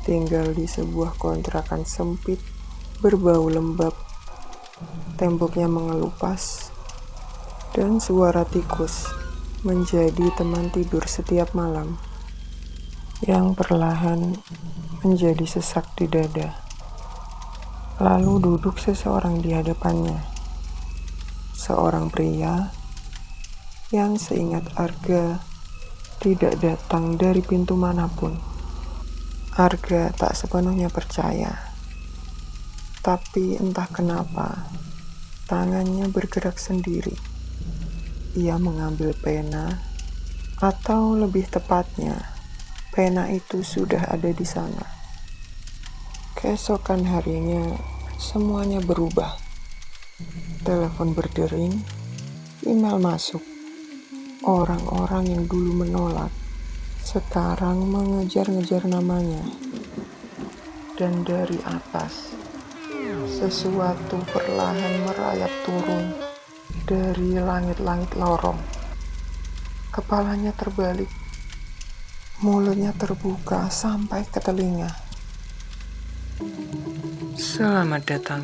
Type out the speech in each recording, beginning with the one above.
tinggal di sebuah kontrakan sempit, berbau lembab, temboknya mengelupas, dan suara tikus menjadi teman tidur setiap malam yang perlahan menjadi sesak di dada. Lalu duduk seseorang di hadapannya, seorang pria yang seingat Arga tidak datang dari pintu manapun. Arga tak sepenuhnya percaya, tapi entah kenapa tangannya bergerak sendiri. Ia mengambil pena, atau lebih tepatnya, pena itu sudah ada di sana. Keesokan harinya, semuanya berubah. Telepon berdering, email masuk. Orang-orang yang dulu menolak, sekarang mengejar-ngejar namanya. Dan dari atas, sesuatu perlahan merayap turun dari langit-langit lorong. Kepalanya terbalik, mulutnya terbuka sampai ke telinga. Selamat datang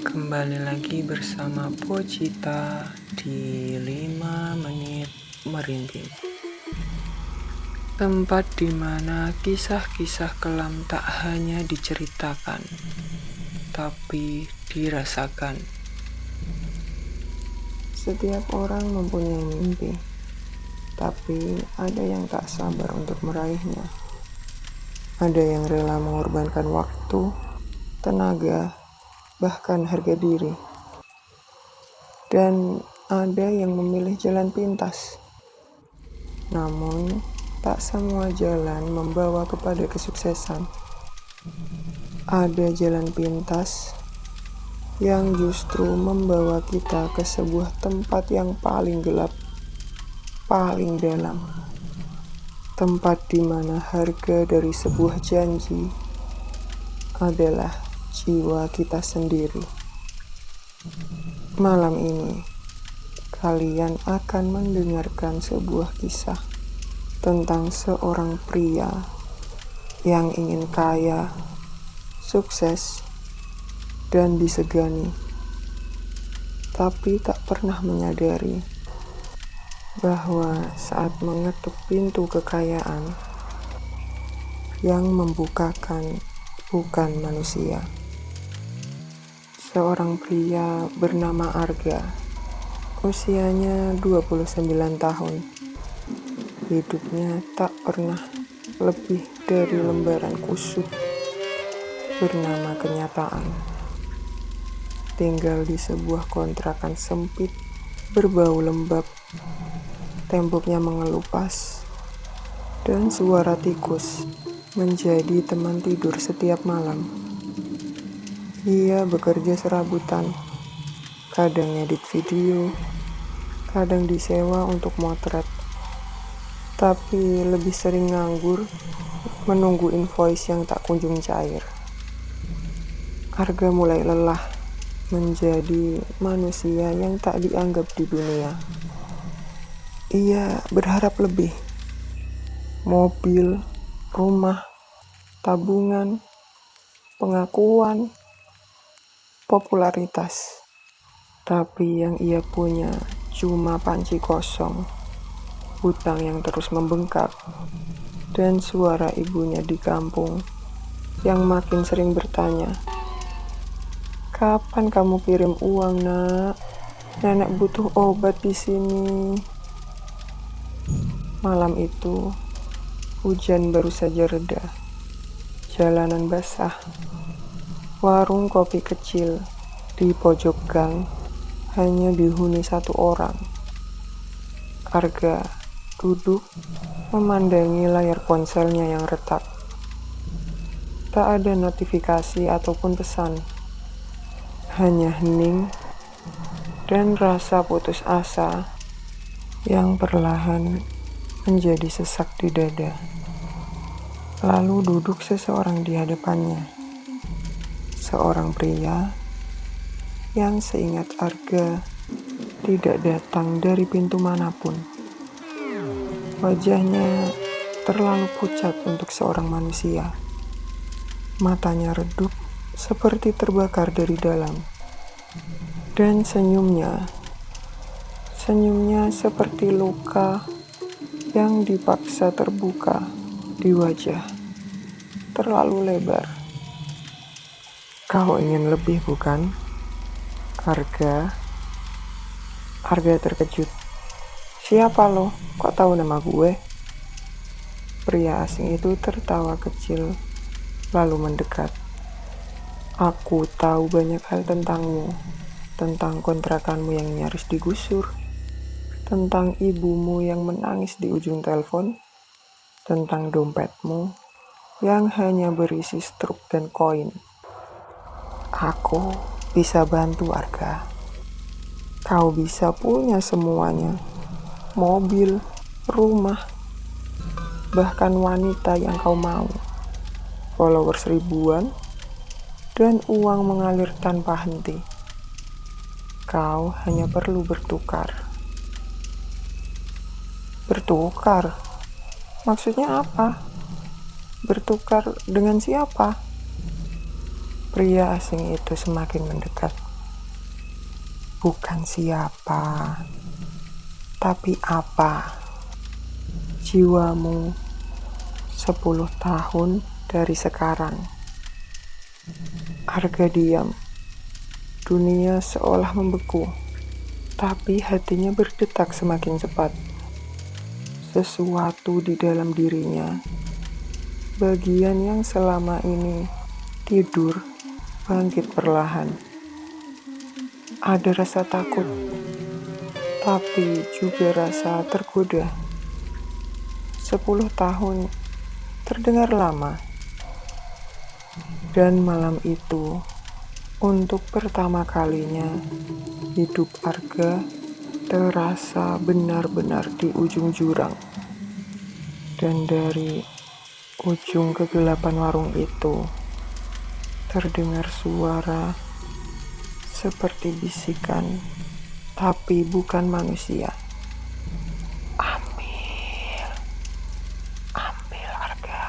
kembali lagi bersama Pocita di 5 menit merinding. Tempat di mana kisah-kisah kelam tak hanya diceritakan, tapi dirasakan. Setiap orang mempunyai mimpi, tapi ada yang tak sabar untuk meraihnya. Ada yang rela mengorbankan waktu, tenaga, bahkan harga diri. Dan ada yang memilih jalan pintas. Namun, tak semua jalan membawa kepada kesuksesan. Ada jalan pintas yang justru membawa kita ke sebuah tempat yang paling gelap, paling dalam. Tempat di mana harga dari sebuah janji adalah jiwa kita sendiri. Malam ini, kalian akan mendengarkan sebuah kisah tentang seorang pria yang ingin kaya, sukses, dan disegani, tapi tak pernah menyadari bahwa saat mengetuk pintu kekayaan, yang membukakan bukan manusia. Seorang pria bernama Arga, usianya 29 tahun. Hidupnya tak pernah lebih dari lembaran kusut bernama kenyataan. Tinggal di sebuah kontrakan sempit, berbau lembab, temboknya mengelupas, dan suara tikus menjadi teman tidur setiap malam. Ia bekerja serabutan, kadang edit video, kadang disewa untuk motret, tapi lebih sering nganggur menunggu invoice yang tak kunjung cair. Arga mulai lelah menjadi manusia yang tak dianggap di dunia. Ia berharap lebih. Mobil, rumah, tabungan, pengakuan, popularitas. Tapi yang ia punya cuma panci kosong, hutang yang terus membengkak, dan suara ibunya di kampung yang makin sering bertanya, "Kapan kamu kirim uang, Nak? Nenek butuh obat di sini." Malam itu, hujan baru saja reda. Jalanan basah. Warung kopi kecil di pojok gang hanya dihuni satu orang. Arga duduk memandangi layar ponselnya yang retak. Tak ada notifikasi ataupun pesan. Hanya hening dan rasa putus asa yang perlahan menjadi sesak di dada. Lalu duduk seseorang di hadapannya, seorang pria yang seingat Arga tidak datang dari pintu manapun. Wajahnya terlalu pucat untuk seorang manusia. Matanya redup seperti terbakar dari dalam. Dan senyumnya seperti luka yang dipaksa terbuka di wajah. Terlalu lebar. Kau ingin lebih, bukan? Arga terkejut. Siapa lo? Kok tahu nama gue? Pria asing itu tertawa kecil, lalu mendekat. Aku tahu banyak hal tentangmu, tentang kontrakanmu yang nyaris digusur, tentang ibumu yang menangis di ujung telepon, tentang dompetmu yang hanya berisi struk dan koin. Aku bisa bantu, Arga. Kau bisa punya semuanya. Mobil, rumah, bahkan wanita yang kau mau. Followers ribuan, dan uang mengalir tanpa henti. Kau hanya perlu bertukar. Bertukar? Maksudnya apa? Bertukar dengan siapa? Pria asing itu semakin mendekat. Bukan siapa, tapi apa. Jiwamu 10 tahun dari sekarang. Arga diam. Dunia seolah membeku, tapi hatinya berdetak semakin cepat. Sesuatu di dalam dirinya, bagian yang selama ini tidur, bangkit perlahan. Ada rasa takut, tapi juga rasa tergoda. 10 tahun terdengar lama. Dan malam itu, untuk pertama kalinya, hidup Arga terasa benar-benar di ujung jurang. Dan dari ujung kegelapan warung itu, terdengar suara seperti bisikan, tapi bukan manusia. Ambil Arga.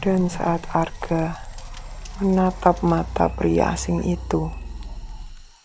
Dan saat Arga menatap mata pria asing itu,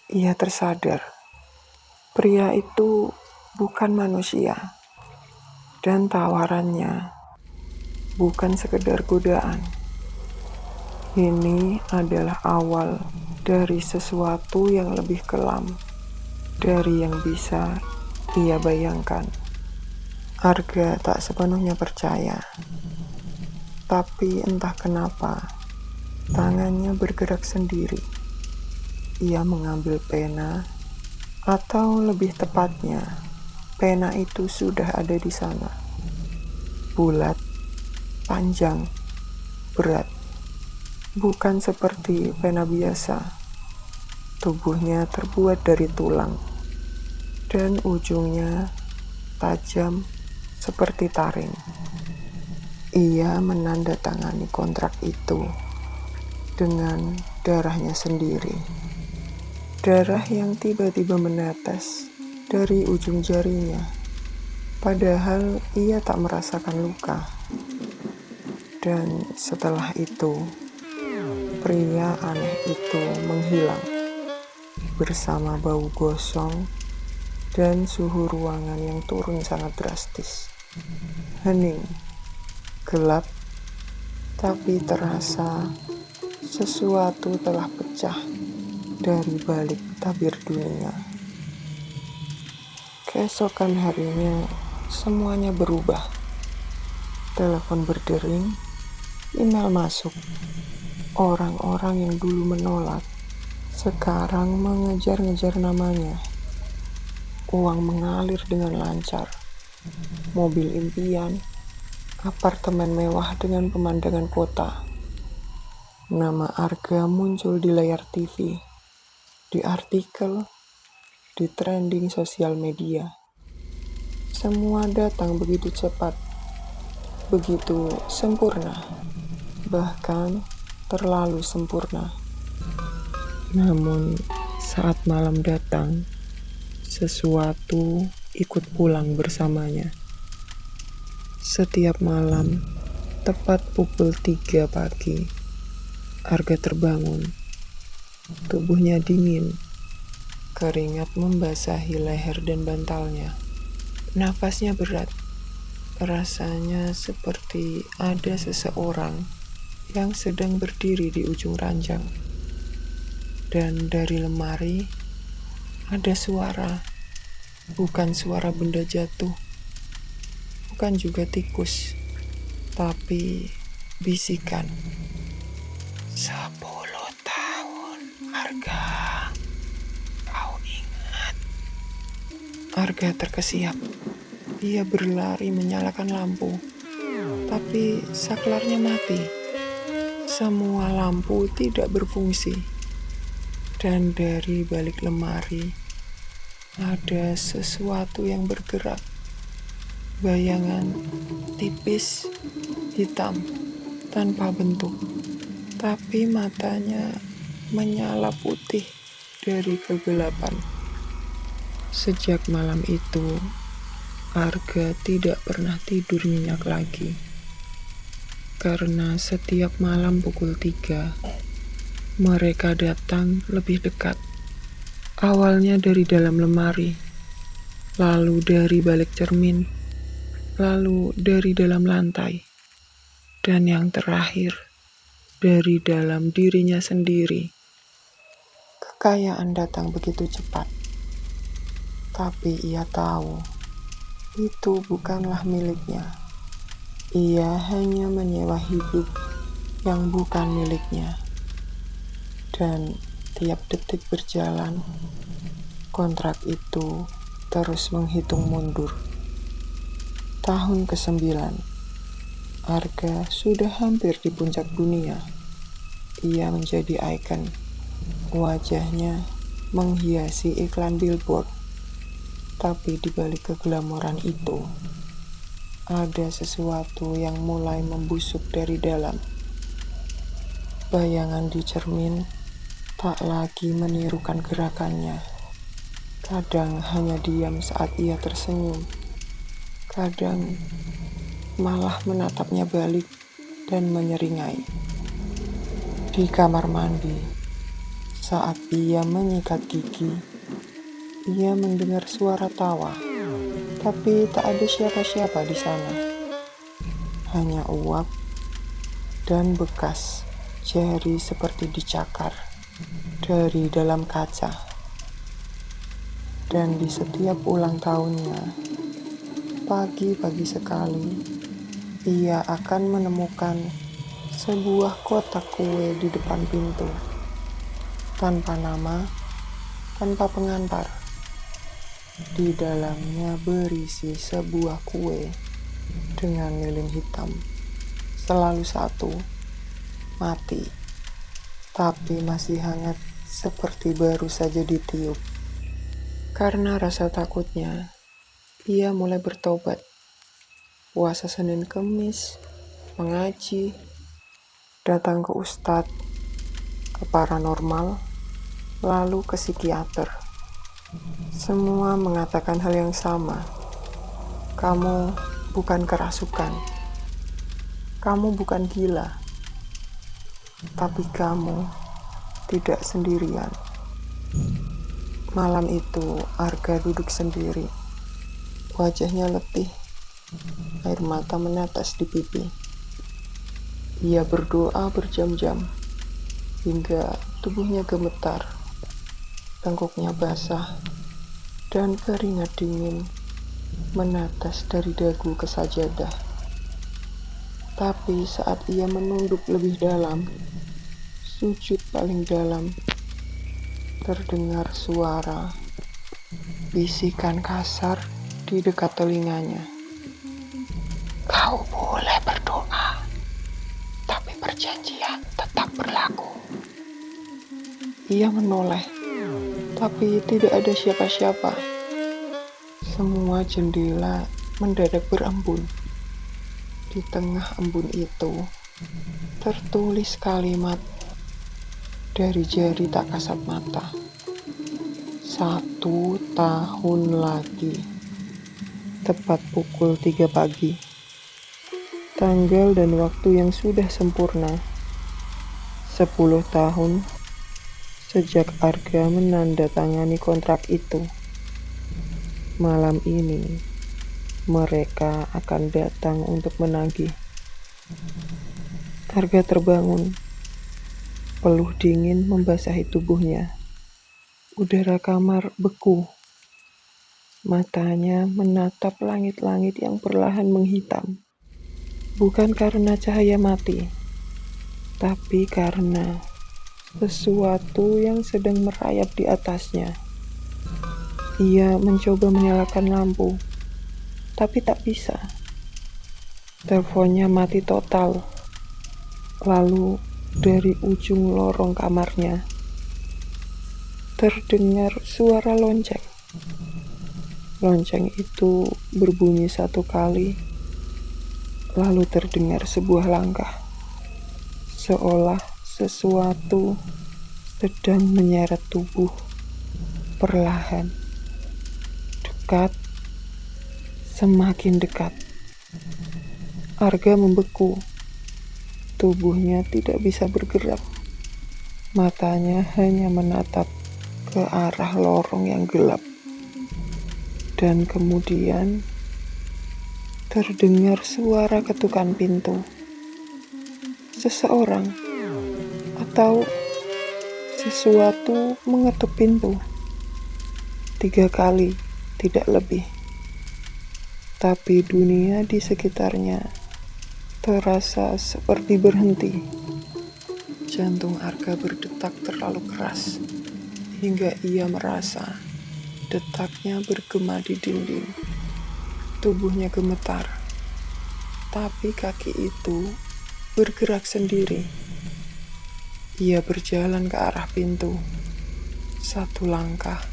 ia tersadar pria itu bukan manusia, dan tawarannya bukan sekedar godaan. Ini adalah awal dari sesuatu yang lebih kelam dari yang bisa ia bayangkan. Arga tak sepenuhnya percaya, tapi entah kenapa tangannya bergerak sendiri. Ia mengambil pena, atau lebih tepatnya, pena itu sudah ada di sana. Bulat, panjang, berat. Bukan seperti pena biasa. Tubuhnya terbuat dari tulang, dan ujungnya tajam seperti taring. Ia menandatangani kontrak itu dengan darahnya sendiri. Darah yang tiba-tiba menetes dari ujung jarinya, padahal ia tak merasakan luka. Dan setelah itu, pria aneh itu menghilang bersama bau gosong dan suhu ruangan yang turun sangat drastis. Hening, gelap, tapi terasa sesuatu telah pecah dari balik tabir dunia. Keesokan harinya, semuanya berubah. Telepon berdering, email masuk. Orang-orang yang dulu menolak, sekarang mengejar-ngejar namanya. Uang mengalir dengan lancar. Mobil impian, apartemen mewah dengan pemandangan kota. Nama Arga muncul di layar TV, di artikel, di trending sosial media. Semua datang begitu cepat, begitu sempurna, bahkan terlalu sempurna. Namun saat malam datang, sesuatu ikut pulang bersamanya. Setiap malam, Tepat pukul 3 pagi, Arga terbangun. Tubuhnya dingin, keringat membasahi leher dan bantalnya. Nafasnya berat, rasanya seperti ada seseorang yang sedang berdiri di ujung ranjang. Dan dari lemari ada suara, bukan suara benda jatuh, bukan juga tikus, tapi bisikan. 10 tahun, Arga. Kau ingat? Arga terkesiap. Ia berlari menyalakan lampu, tapi saklarnya mati. Semua lampu tidak berfungsi. Dan dari balik lemari ada sesuatu yang bergerak. Bayangan tipis, hitam, tanpa bentuk. Tapi matanya menyala putih dari kegelapan. Sejak malam itu, Arga tidak pernah tidur nyenyak lagi. Karena setiap malam pukul 3, mereka datang lebih dekat. Awalnya dari dalam lemari, lalu dari balik cermin, lalu dari dalam lantai, dan yang terakhir, dari dalam dirinya sendiri. Kekayaan datang begitu cepat, tapi ia tahu itu bukanlah miliknya. Ia hanya menyewa hidup yang bukan miliknya. Dan tiap detik berjalan, kontrak itu terus menghitung mundur. Tahun ke-9, Arga sudah hampir di puncak dunia. Ia menjadi ikon. Wajahnya menghiasi iklan billboard. Tapi di balik keglamoran itu, ada sesuatu yang mulai membusuk dari dalam. Bayangan di cermin tak lagi menirukan gerakannya. Kadang hanya diam saat ia tersenyum. Kadang malah menatapnya balik dan menyeringai. Di kamar mandi, saat ia menyikat gigi, ia mendengar suara tawa. Tapi tak ada siapa-siapa di sana. Hanya uap dan bekas jari seperti dicakar dari dalam kaca. Dan di setiap ulang tahunnya, pagi-pagi sekali, ia akan menemukan sebuah kotak kue di depan pintu. Tanpa nama, tanpa pengantar. Di dalamnya berisi sebuah kue dengan lilin hitam. Selalu satu, mati, tapi masih hangat seperti baru saja ditiup. Karena rasa takutnya, ia mulai bertobat. Puasa Senin Kemis, mengaji, datang ke ustadz, ke paranormal, lalu ke psikiater. Semua mengatakan hal yang sama. Kamu bukan kerasukan. Kamu bukan gila. Tapi kamu tidak sendirian. Malam itu, Arga duduk sendiri. Wajahnya letih. Air mata menetes di pipi. Ia berdoa berjam-jam, hingga tubuhnya gemetar. Tengkuknya basah, dan keringat dingin menetes dari dagu ke sajadah. Tapi saat ia menunduk lebih dalam, sujud paling dalam, terdengar suara bisikan kasar di dekat telinganya. Kau boleh berdoa, tapi perjanjian tetap berlaku. Ia menoleh, tapi tidak ada siapa-siapa. Semua jendela mendadak berembun. Di tengah embun itu, tertulis kalimat dari jari tak kasat mata. 1 tahun lagi. Tepat pukul 3 pagi. Tanggal dan waktu yang sudah sempurna. 10 tahun sejak Arga menandatangani kontrak itu. Malam ini mereka akan datang untuk menagih. Arga terbangun. Peluh dingin membasahi tubuhnya. Udara kamar beku. Matanya menatap langit-langit yang perlahan menghitam. Bukan karena cahaya mati, tapi karena sesuatu yang sedang merayap di atasnya. Ia mencoba menyalakan lampu, tapi tak bisa. Teleponnya mati total. Lalu dari ujung lorong kamarnya terdengar suara lonceng. Lonceng itu berbunyi satu kali, lalu terdengar sebuah langkah, seolah sesuatu sedang menyeret tubuh perlahan, dekat, semakin dekat. Arga membeku, tubuhnya tidak bisa bergerak, matanya hanya menatap ke arah lorong yang gelap. Dan kemudian terdengar suara ketukan pintu. Seseorang atau sesuatu mengetuk pintu 3 kali, tidak lebih. Tapi dunia di sekitarnya terasa seperti berhenti. Jantung Arga berdetak terlalu keras hingga ia merasa detaknya bergema di dinding. Tubuhnya gemetar, tapi kaki itu bergerak sendiri. Ia berjalan ke arah pintu. 1 langkah,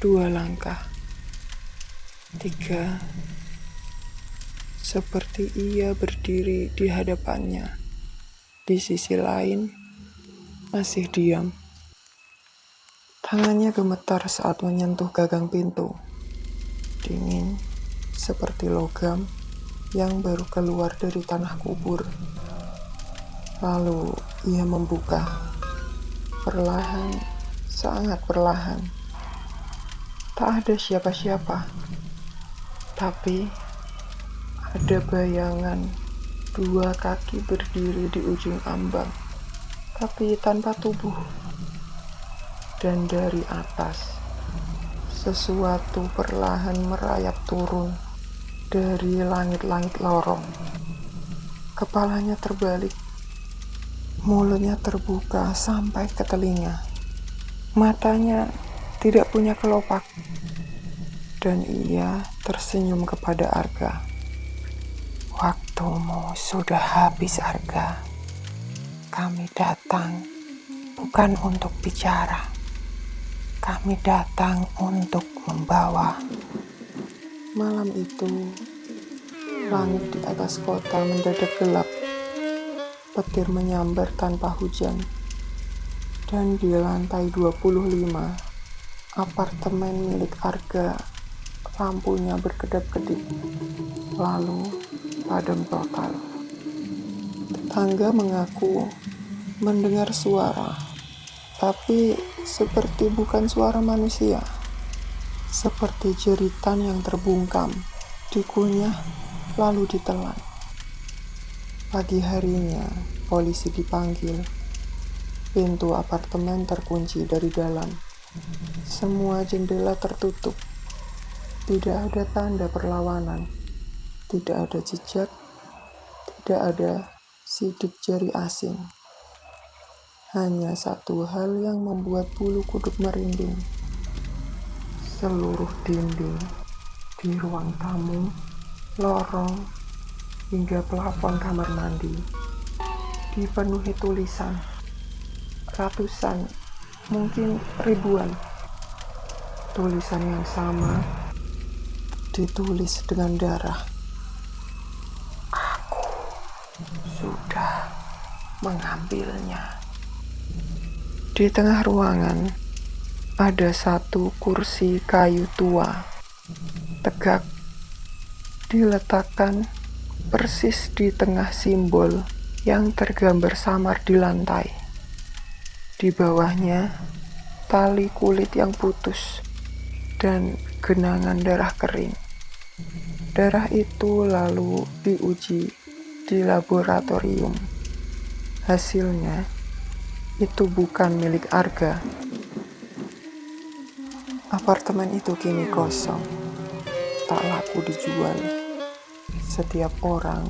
2 langkah, 3. Seperti ia berdiri di hadapannya. Di sisi lain, masih diam. Tangannya gemetar saat menyentuh gagang pintu. Dingin, seperti logam yang baru keluar dari tanah kubur. Lalu ia membuka, perlahan, sangat perlahan. Tak ada siapa-siapa, tapi ada bayangan 2 kaki berdiri di ujung ambang, tapi tanpa tubuh. Dan dari atas, sesuatu perlahan merayap turun dari langit-langit lorong. Kepalanya terbalik, mulutnya terbuka sampai ke telinga. Matanya tidak punya kelopak, dan ia tersenyum kepada Arga. Waktumu sudah habis, Arga. Kami datang bukan untuk bicara. Kami datang untuk membawa. Malam itu, langit di atas kota mendadak gelap. Petir menyambar tanpa hujan. Dan di lantai 25, apartemen milik Arga, lampunya berkedap-kedip. Lalu padam total. Tetangga mengaku mendengar suara, tapi seperti bukan suara manusia. Seperti jeritan yang terbungkam, dikunyah, lalu ditelan. Pagi harinya, polisi dipanggil. Pintu apartemen terkunci dari dalam. Semua jendela tertutup. Tidak ada tanda perlawanan. Tidak ada jejak. Tidak ada sidik jari asing. Hanya satu hal yang membuat bulu kuduk merinding. Seluruh dinding di ruang tamu, lorong, hingga plafon kamar mandi dipenuhi tulisan. Ratusan, mungkin ribuan. Tulisan yang sama ditulis dengan darah. Aku sudah mengambilnya. Di tengah ruangan ada satu kursi kayu tua, tegak, diletakkan persis di tengah simbol yang tergambar samar di lantai. Di bawahnya, tali kulit yang putus dan genangan darah kering. Darah itu lalu diuji di laboratorium. Hasilnya, itu bukan milik Arga. Apartemen itu kini kosong, tak laku dijual. Setiap orang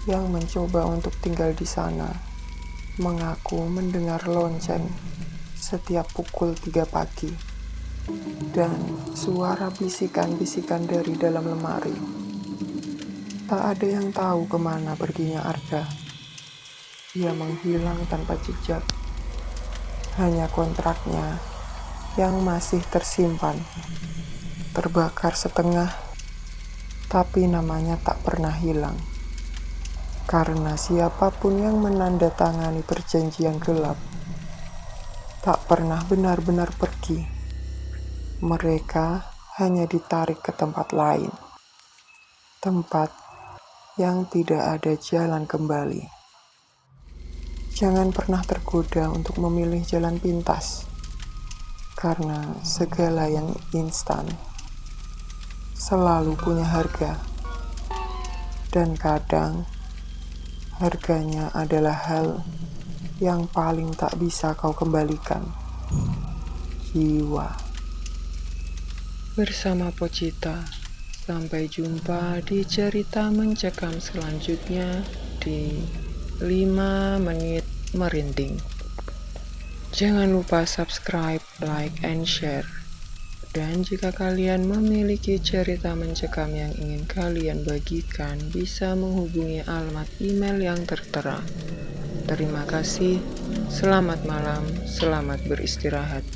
yang mencoba untuk tinggal di sana mengaku mendengar lonceng setiap pukul 3 pagi dan suara bisikan-bisikan dari dalam lemari. Tak ada yang tahu kemana perginya Arga. Ia menghilang tanpa jejak. Hanya kontraknya yang masih tersimpan, terbakar setengah, tapi namanya tak pernah hilang. Karena siapapun yang menandatangani perjanjian gelap tak pernah benar-benar pergi. Mereka hanya ditarik ke tempat lain, tempat yang tidak ada jalan kembali. Jangan pernah tergoda untuk memilih jalan pintas, karena segala yang instan selalu punya harga, dan kadang harganya adalah hal yang paling tak bisa kau kembalikan: jiwa. Bersama Pocita, sampai jumpa di cerita mencekam selanjutnya di 5 menit merinding. Jangan lupa subscribe, like, and share. Dan jika kalian memiliki cerita mencekam yang ingin kalian bagikan, bisa menghubungi alamat email yang tertera. Terima kasih, selamat malam, selamat beristirahat.